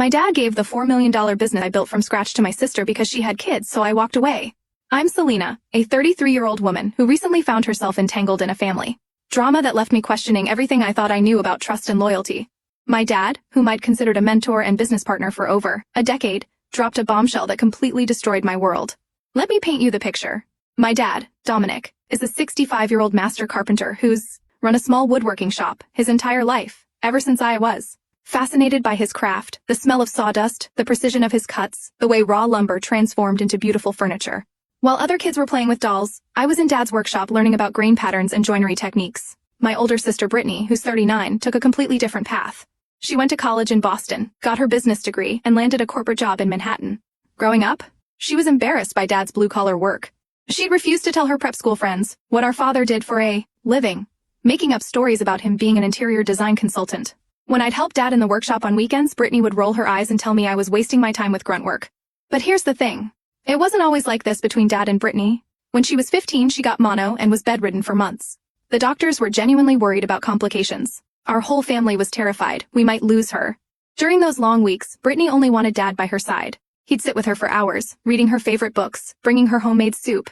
My dad gave the $4 million business I built from scratch to my sister because she had kids, so I walked away. I'm Selena, a 33-year-old woman who recently found herself entangled in a family drama that left me questioning everything I thought I knew about trust and loyalty. My dad, whom I'd considered a mentor and business partner for over a decade, dropped a bombshell that completely destroyed my world. Let me paint you the picture. My dad, Dominic, is a 65-year-old master carpenter who's run a small woodworking shop his entire life, ever since I was fascinated by his craft, the smell of sawdust, the precision of his cuts, the way raw lumber transformed into beautiful furniture. While other kids were playing with dolls, I was in Dad's workshop learning about grain patterns and joinery techniques. My older sister Brittany, who's 39, took a completely different path. She went to college in Boston, got her business degree, and landed a corporate job in Manhattan. Growing up, she was embarrassed by Dad's blue-collar work. She'd refused to tell her prep school friends what our father did for a living, making up stories about him being an interior design consultant. When I'd help Dad in the workshop on weekends, Brittany would roll her eyes and tell me I was wasting my time with grunt work. But here's the thing. It wasn't always like this between Dad and Brittany. When she was 15, she got mono and was bedridden for months. The doctors were genuinely worried about complications. Our whole family was terrified we might lose her. During those long weeks, Brittany only wanted Dad by her side. He'd sit with her for hours, reading her favorite books, bringing her homemade soup,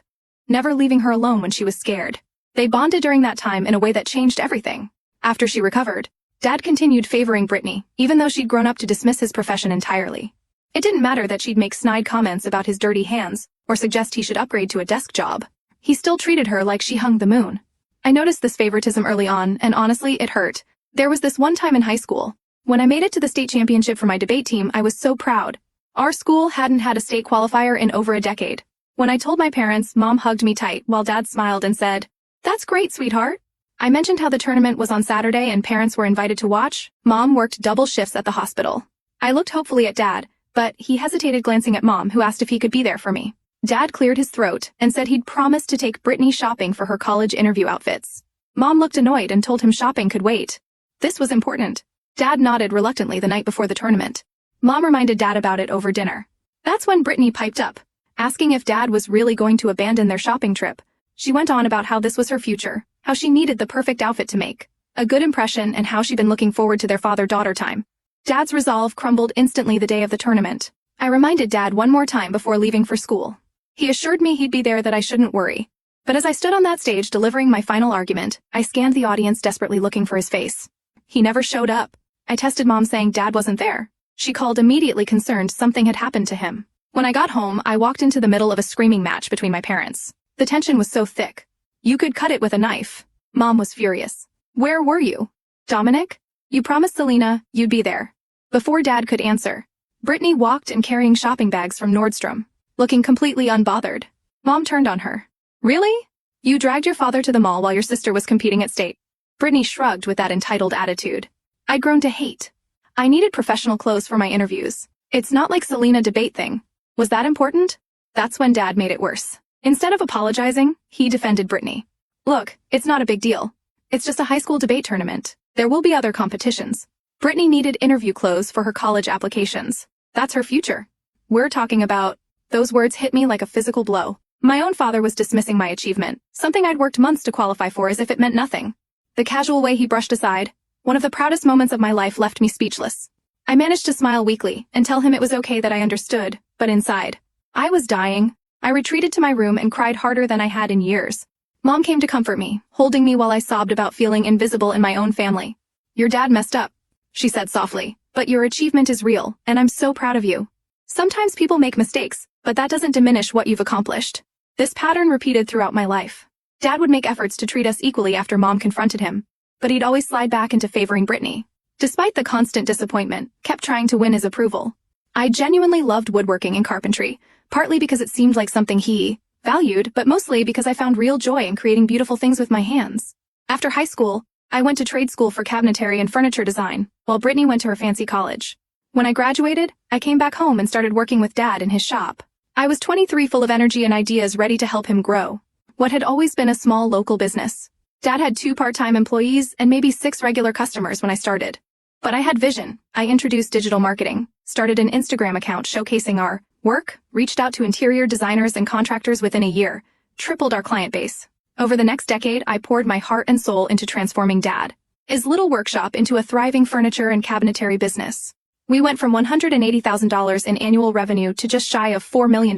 never leaving her alone when she was scared. They bonded during that time in a way that changed everything. After she recovered, Dad continued favoring Brittany, even though she'd grown up to dismiss his profession entirely. It didn't matter that she'd make snide comments about his dirty hands or suggest he should upgrade to a desk job. He still treated her like she hung the moon. I noticed this favoritism early on, and honestly, it hurt. There was this one time in high school. When I made it to the state championship for my debate team, I was so proud. Our school hadn't had a state qualifier in over a decade. When I told my parents, Mom hugged me tight while Dad smiled and said, "That's great, sweetheart." I mentioned how the tournament was on Saturday and parents were invited to watch. Mom worked double shifts at the hospital. I looked hopefully at Dad, but he hesitated, glancing at Mom, who asked if he could be there for me. Dad cleared his throat and said he'd promised to take Brittany shopping for her college interview outfits. Mom looked annoyed and told him shopping could wait. This was important. Dad nodded reluctantly the night before the tournament. Mom reminded Dad about it over dinner. That's when Brittany piped up, asking if Dad was really going to abandon their shopping trip. She went on about how this was her future, how she needed the perfect outfit to make a good impression, and how she'd been looking forward to their father-daughter time. Dad's resolve crumbled instantly the day of the tournament. I reminded Dad one more time before leaving for school. He assured me he'd be there, that I shouldn't worry. But as I stood on that stage delivering my final argument, I scanned the audience desperately looking for his face. He never showed up. I tested Mom, saying Dad wasn't there. She called, immediately concerned something had happened to him. When I got home, I walked into the middle of a screaming match between my parents. The tension was so thick. You could cut it with a knife. Mom was furious. "Where were you, Dominic? You promised Selena you'd be there." Before Dad could answer, Brittany walked in carrying shopping bags from Nordstrom, looking completely unbothered. Mom turned on her. "Really? You dragged your father to the mall while your sister was competing at state?" Brittany shrugged with that entitled attitude. I'd grown to hate. I needed professional clothes for my interviews. It's not like Selena debate thing. Was that important? That's when Dad made it worse. Instead of apologizing, he defended Brittany. "Look, it's not a big deal. It's just a high school debate tournament. There will be other competitions. Brittany needed interview clothes for her college applications. That's her future. We're talking about..." Those words hit me like a physical blow. My own father was dismissing my achievement, something I'd worked months to qualify for, as if it meant nothing. The casual way he brushed aside one of the proudest moments of my life left me speechless. I managed to smile weakly and tell him it was okay, that I understood, but inside, I was dying. I retreated to my room and cried harder than I had in years. Mom came to comfort me, holding me while I sobbed about feeling invisible in my own family. "Your dad messed up," she said softly, "but your achievement is real, and I'm so proud of you. Sometimes people make mistakes, but that doesn't diminish what you've accomplished." This pattern repeated throughout my life. Dad would make efforts to treat us equally after Mom confronted him, but he'd always slide back into favoring Brittany. Despite the constant disappointment, kept trying to win his approval. I genuinely loved woodworking and carpentry, partly because it seemed like something he valued, but mostly because I found real joy in creating beautiful things with my hands. After high school, I went to trade school for cabinetry and furniture design, while Brittany went to her fancy college. When I graduated, I came back home and started working with Dad in his shop. I was 23, full of energy and ideas, ready to help him grow what had always been a small local business. Dad had 2 part-time employees and maybe 6 regular customers when I started. But I had vision. I introduced digital marketing, started an Instagram account showcasing our work, reached out to interior designers and contractors within a year, tripled our client base. Over the next decade, I poured my heart and soul into transforming Dad's little workshop into a thriving furniture and cabinetry business. We went from $180,000 in annual revenue to just shy of $4 million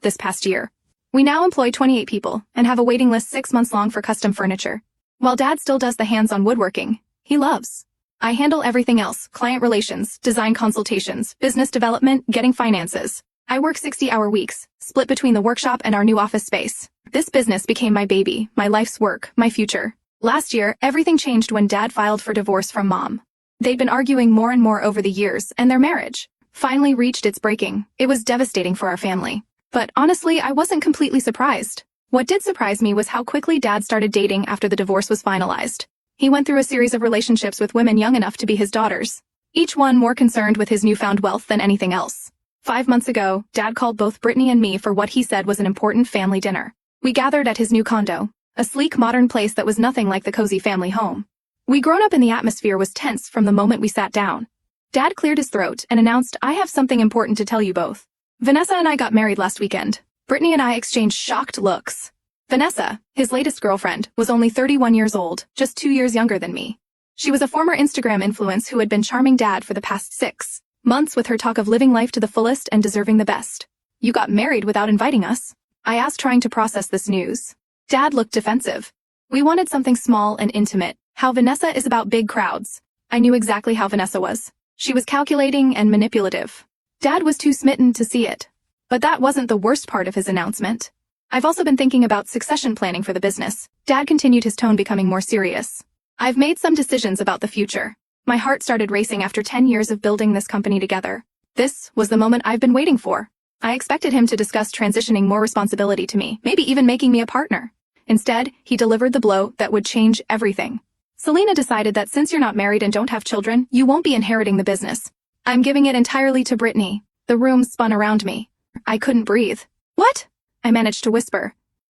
this past year. We now employ 28 people and have a waiting list 6 months long for custom furniture. While Dad still does the hands-on woodworking, he loves. I handle everything else: client relations, design consultations, business development, getting finances. I work 60-hour weeks, split between the workshop and our new office space. This business became my baby, my life's work, my future. Last year, everything changed when Dad filed for divorce from Mom. They'd been arguing more and more over the years, and their marriage finally reached its breaking. It was devastating for our family. But honestly, I wasn't completely surprised. What did surprise me was how quickly Dad started dating after the divorce was finalized. He went through a series of relationships with women young enough to be his daughters, each one more concerned with his newfound wealth than anything else. 5 months ago, Dad called both Brittany and me for what he said was an important family dinner. We gathered at his new condo, a sleek modern place that was nothing like the cozy family home. We'd grown up and the atmosphere was tense from the moment we sat down. Dad cleared his throat and announced, "I have something important to tell you both. Vanessa and I got married last weekend." Brittany and I exchanged shocked looks. Vanessa, his latest girlfriend, was only 31 years old, just 2 years younger than me. She was a former Instagram influencer who had been charming Dad for the past 6 months with her talk of living life to the fullest and deserving the best. "You got married without inviting us?" I asked, trying to process this news. Dad looked defensive. "We wanted something small and intimate. How Vanessa is about big crowds." I knew exactly how Vanessa was. She was calculating and manipulative. Dad was too smitten to see it. But that wasn't the worst part of his announcement. "I've also been thinking about succession planning for the business." Dad continued, his tone becoming more serious. "I've made some decisions about the future." My heart started racing after 10 years of building this company together. This was the moment I've been waiting for. I expected him to discuss transitioning more responsibility to me, maybe even making me a partner. Instead, he delivered the blow that would change everything. "Selena decided that since you're not married and don't have children, you won't be inheriting the business. I'm giving it entirely to Brittany." The room spun around me. I couldn't breathe. "What?" I managed to whisper.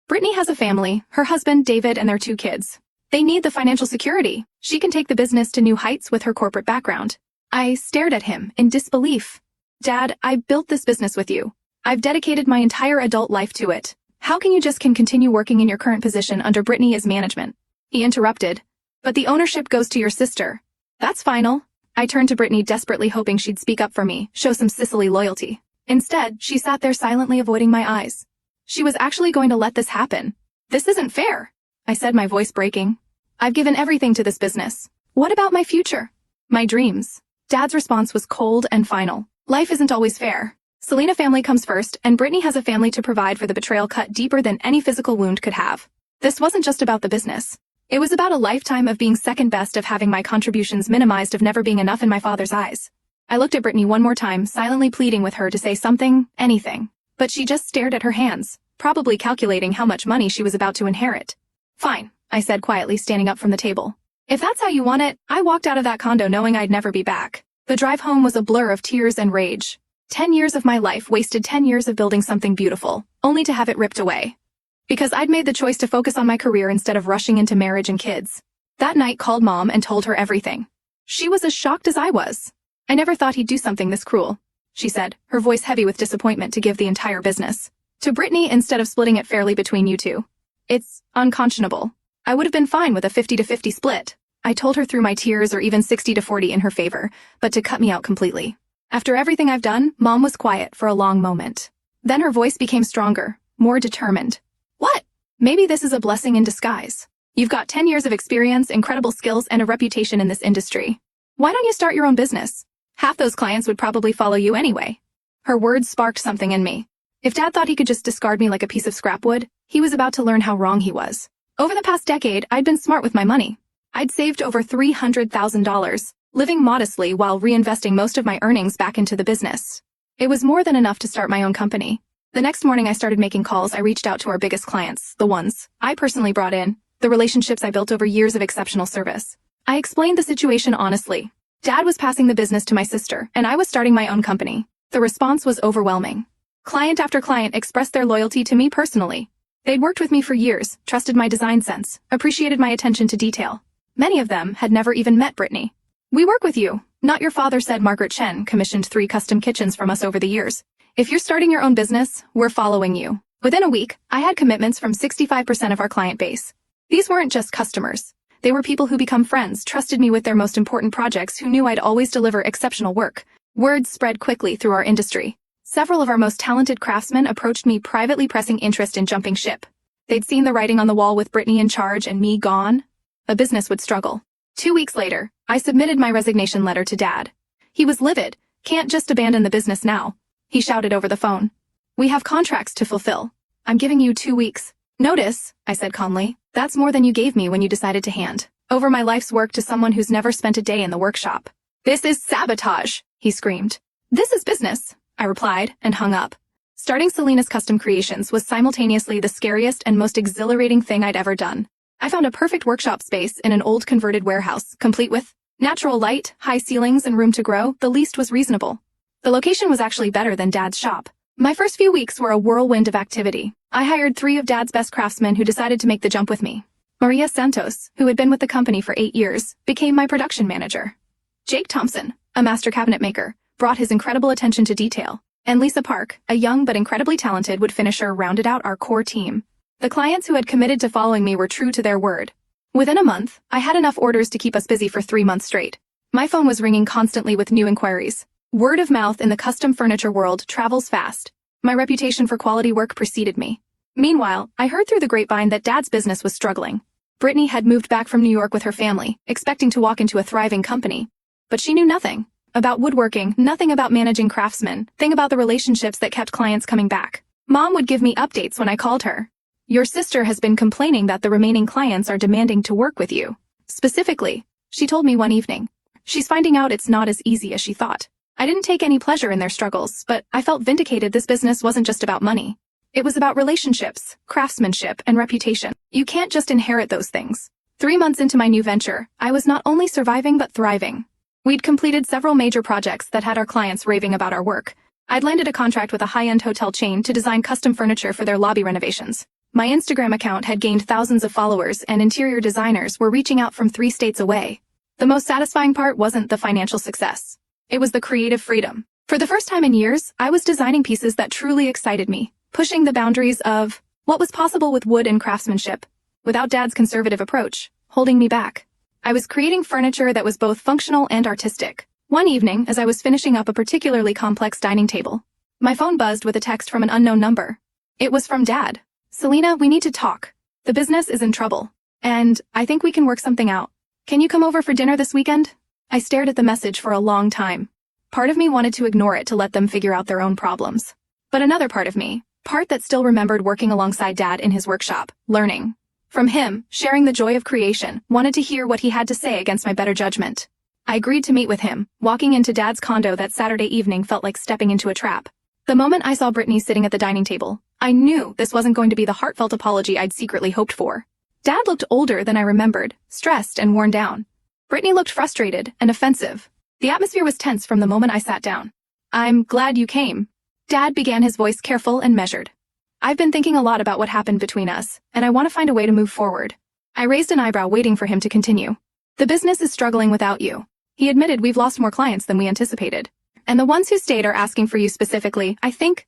"Brittany has a family, her husband, David, and their 2 kids. They need the financial security. She can take the business to new heights with her corporate background." I stared at him in disbelief. "Dad, I built this business with you. I've dedicated my entire adult life to it. How can you just continue working in your current position under Brittany as management?" He interrupted. "But the ownership goes to your sister." "That's final." I turned to Brittany, desperately hoping she'd speak up for me, show some sisterly loyalty. Instead, she sat there silently, avoiding my eyes. She was actually going to let this happen. "This isn't fair," I said, my voice breaking. "I've given everything to this business. What about my future? My dreams?" Dad's response was cold and final. "Life isn't always fair. Selena family comes first, and Brittany has a family to provide for. The betrayal cut deeper than any physical wound could have. This wasn't just about the business. It was about a lifetime of being second best, of having my contributions minimized, of never being enough in my father's eyes." I looked at Brittany one more time, silently pleading with her to say something, anything. But she just stared at her hands, probably calculating how much money she was about to inherit. "Fine," I said quietly, standing up from the table. "If that's how you want it." I walked out of that condo knowing I'd never be back. The drive home was a blur of tears and rage. 10 years of my life wasted, 10 years of building something beautiful, only to have it ripped away. Because I'd made the choice to focus on my career instead of rushing into marriage and kids. That night, called Mom and told her everything. She was as shocked as I was. "I never thought he'd do something this cruel," she said, her voice heavy with disappointment. "To give the entire business to Brittany instead of splitting it fairly between you two. It's unconscionable. I would have been fine with a 50-50 split," I told her through my tears, "or even 60-40 in her favor, but to cut me out completely. After everything I've done." Mom was quiet for a long moment. Then her voice became stronger, more determined. "What? Maybe this is a blessing in disguise. You've got 10 years of experience, incredible skills, and a reputation in this industry. Why don't you start your own business? Half those clients would probably follow you anyway." Her words sparked something in me. If Dad thought he could just discard me like a piece of scrap wood, he was about to learn how wrong he was. Over the past decade, I'd been smart with my money. I'd saved over $300,000, living modestly while reinvesting most of my earnings back into the business. It was more than enough to start my own company. The next morning, I started making calls. I reached out to our biggest clients, the ones I personally brought in, the relationships I built over years of exceptional service. I explained the situation honestly. Dad was passing the business to my sister, and I was starting my own company. The response was overwhelming. Client after client expressed their loyalty to me personally. They'd worked with me for years, trusted my design sense, appreciated my attention to detail. Many of them had never even met Brittany. "We work with you, not your father," said Margaret Chen, commissioned 3 custom kitchens from us over the years. "If you're starting your own business, we're following you." Within a week, I had commitments from 65% of our client base. These weren't just customers. They were people who become friends, trusted me with their most important projects, who knew I'd always deliver exceptional work. Words spread quickly through our industry. Several of our most talented craftsmen approached me privately pressing interest in jumping ship. They'd seen the writing on the wall with Brittany in charge and me gone. A business would struggle. 2 weeks later, I submitted my resignation letter to Dad. He was livid. "Can't just abandon the business now," he shouted over the phone. "We have contracts to fulfill. I'm giving you 2 weeks. Notice," I said calmly. "That's more than you gave me when you decided to hand over my life's work to someone who's never spent a day in the workshop." "This is sabotage," he screamed. "This is business," I replied, and hung up. Starting Selena's custom creations was simultaneously the scariest and most exhilarating thing I'd ever done. I found a perfect workshop space in an old converted warehouse, complete with natural light, high ceilings, and room to grow. The least was reasonable. The location was actually better than Dad's shop. My first few weeks were a whirlwind of activity. I hired 3 of Dad's best craftsmen who decided to make the jump with me. Maria Santos, who had been with the company for 8 years, became my production manager. Jake Thompson, a master cabinet maker, brought his incredible attention to detail. And Lisa Park, a young but incredibly talented wood finisher, rounded out our core team. The clients who had committed to following me were true to their word. Within a month, I had enough orders to keep us busy for 3 months straight. My phone was ringing constantly with new inquiries. Word of mouth in the custom furniture world travels fast. My reputation for quality work preceded me. Meanwhile, I heard through the grapevine that Dad's business was struggling. Brittany had moved back from New York with her family, expecting to walk into a thriving company. But she knew nothing about woodworking, nothing about managing craftsmen, thing about the relationships that kept clients coming back. Mom would give me updates when I called her. "Your sister has been complaining that the remaining clients are demanding to work with you. Specifically," she told me one evening, "she's finding out it's not as easy as she thought." I didn't take any pleasure in their struggles, but I felt vindicated. This business wasn't just about money. It was about relationships, craftsmanship, and reputation. You can't just inherit those things. 3 months into my new venture, I was not only surviving but thriving. We'd completed several major projects that had our clients raving about our work. I'd landed a contract with a high-end hotel chain to design custom furniture for their lobby renovations. My Instagram account had gained thousands of followers, and interior designers were reaching out from 3 states away. The most satisfying part wasn't the financial success. It was the creative freedom. For the first time in years, I was designing pieces that truly excited me, pushing the boundaries of what was possible with wood and craftsmanship, without Dad's conservative approach holding me back. I was creating furniture that was both functional and artistic. One evening, as I was finishing up a particularly complex dining table, my phone buzzed with a text from an unknown number. It was from Dad. "Selena, we need to talk. The business is in trouble, and I think we can work something out. Can you come over for dinner this weekend?" I stared at the message for a long time. Part of me wanted to ignore it to let them figure out their own problems. But another part of me, part that still remembered working alongside Dad in his workshop, learning from him, sharing the joy of creation, wanted to hear what he had to say against my better judgment. I agreed to meet with him. Walking into Dad's condo that Saturday evening felt like stepping into a trap. The moment I saw Brittany sitting at the dining table, I knew this wasn't going to be the heartfelt apology I'd secretly hoped for. Dad looked older than I remembered, stressed and worn down. Brittany looked frustrated and offensive. The atmosphere was tense from the moment I sat down. "I'm glad you came." Dad began, his voice careful and measured. "I've been thinking a lot about what happened between us, and I want to find a way to move forward." I raised an eyebrow, waiting for him to continue. "The business is struggling without you." He admitted, "We've lost more clients than we anticipated. And the ones who stayed are asking for you specifically. I think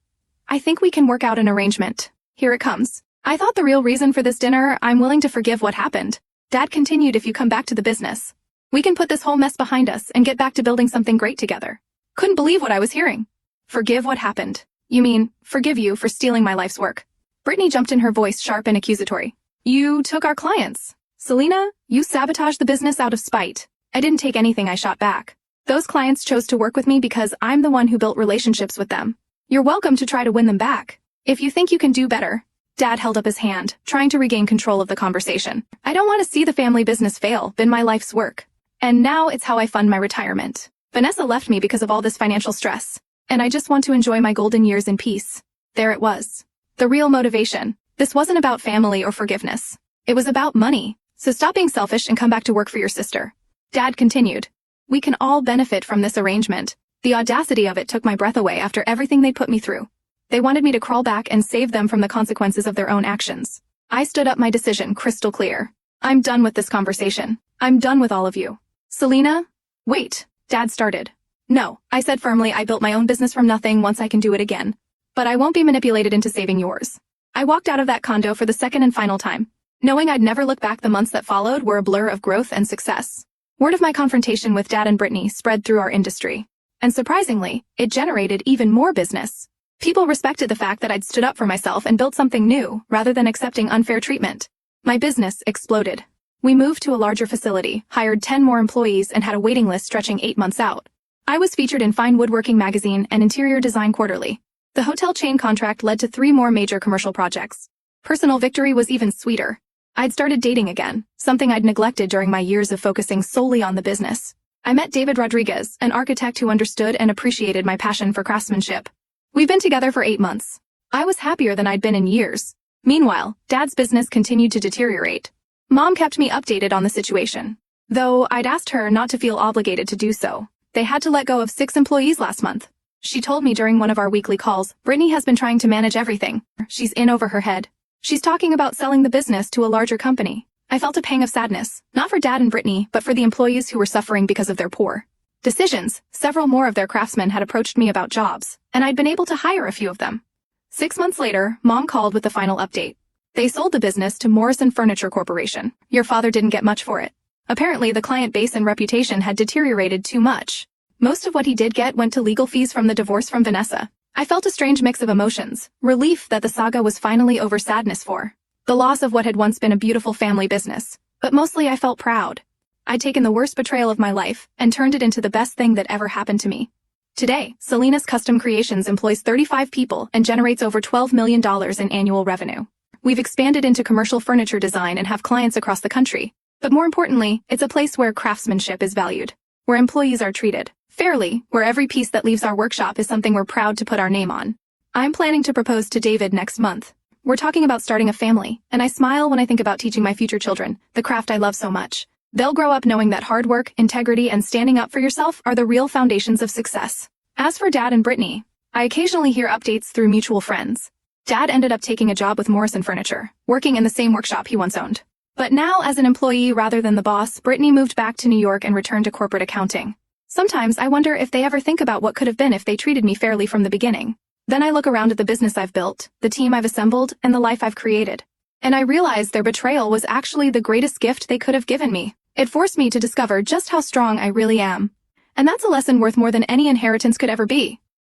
we can work out an arrangement. Here it comes. I thought the real reason for this dinner, I'm willing to forgive what happened." Dad continued, "If you come back to the business, we can put this whole mess behind us and get back to building something great together." Couldn't believe what I was hearing. "Forgive what happened? You mean, forgive you for stealing my life's work?" Brittany jumped in, her voice sharp and accusatory. "You took our clients. Selena, you sabotaged the business out of spite." I didn't take anything, I shot back. "Those clients chose to work with me because I'm the one who built relationships with them. You're welcome to try to win them back. If you think you can do better." Dad held up his hand, trying to regain control of the conversation. "I don't want to see the family business fail, been my life's work. And now it's how I fund my retirement. Vanessa left me because of all this financial stress, and I just want to enjoy my golden years in peace." There it was. The real motivation. This wasn't about family or forgiveness. It was about money. "So stop being selfish and come back to work for your sister." Dad continued. "We can all benefit from this arrangement." The audacity of it took my breath away after everything they'd put me through. They wanted me to crawl back and save them from the consequences of their own actions. I stood up, my decision crystal clear. "I'm done with this conversation. I'm done with all of you." "Selena?" "Wait," Dad started. "No," I said firmly, "I built my own business from nothing. Once I can do it again. But I won't be manipulated into saving yours." I walked out of that condo for the second and final time, knowing I'd never look back. The months that followed were a blur of growth and success. Word of my confrontation with Dad and Brittany spread through our industry. And surprisingly, it generated even more business. People respected the fact that I'd stood up for myself and built something new, rather than accepting unfair treatment. My business exploded. We moved to a larger facility, hired 10 more employees, and had a waiting list stretching 8 months out. I was featured in Fine Woodworking Magazine and Interior Design Quarterly. The hotel chain contract led to 3 more major commercial projects. Personal victory was even sweeter. I'd started dating again, something I'd neglected during my years of focusing solely on the business. I met David Rodriguez, an architect who understood and appreciated my passion for craftsmanship. We've been together for 8 months. I was happier than I'd been in years. Meanwhile, Dad's business continued to deteriorate. Mom kept me updated on the situation, though I'd asked her not to feel obligated to do so. They had to let go of 6 employees last month. She told me during one of our weekly calls, Brittany has been trying to manage everything. She's in over her head. She's talking about selling the business to a larger company. I felt a pang of sadness, not for Dad and Brittany, but for the employees who were suffering because of their poor decisions. Several more of their craftsmen had approached me about jobs, and I'd been able to hire a few of them. 6 months later, Mom called with the final update. They sold the business to Morrison Furniture Corporation. Your father didn't get much for it. Apparently, the client base and reputation had deteriorated too much. Most of what he did get went to legal fees from the divorce from Vanessa. I felt a strange mix of emotions, relief that the saga was finally over, sadness for the loss of what had once been a beautiful family business. But mostly I felt proud. I'd taken the worst betrayal of my life and turned it into the best thing that ever happened to me. Today, Selena's Custom Creations employs 35 people and generates over $12 million in annual revenue. We've expanded into commercial furniture design and have clients across the country. But more importantly, it's a place where craftsmanship is valued, where employees are treated fairly, where every piece that leaves our workshop is something we're proud to put our name on. I'm planning to propose to David next month. We're talking about starting a family, and I smile when I think about teaching my future children the craft I love so much. They'll grow up knowing that hard work, integrity, and standing up for yourself are the real foundations of success. As for Dad and Brittany, I occasionally hear updates through mutual friends. Dad ended up taking a job with Morrison Furniture, working in the same workshop he once owned. But now, as an employee rather than the boss, Brittany moved back to New York and returned to corporate accounting. Sometimes I wonder if they ever think about what could have been if they treated me fairly from the beginning. Then I look around at the business I've built, the team I've assembled, and the life I've created. And I realize their betrayal was actually the greatest gift they could have given me. It forced me to discover just how strong I really am. And that's a lesson worth more than any inheritance could ever be.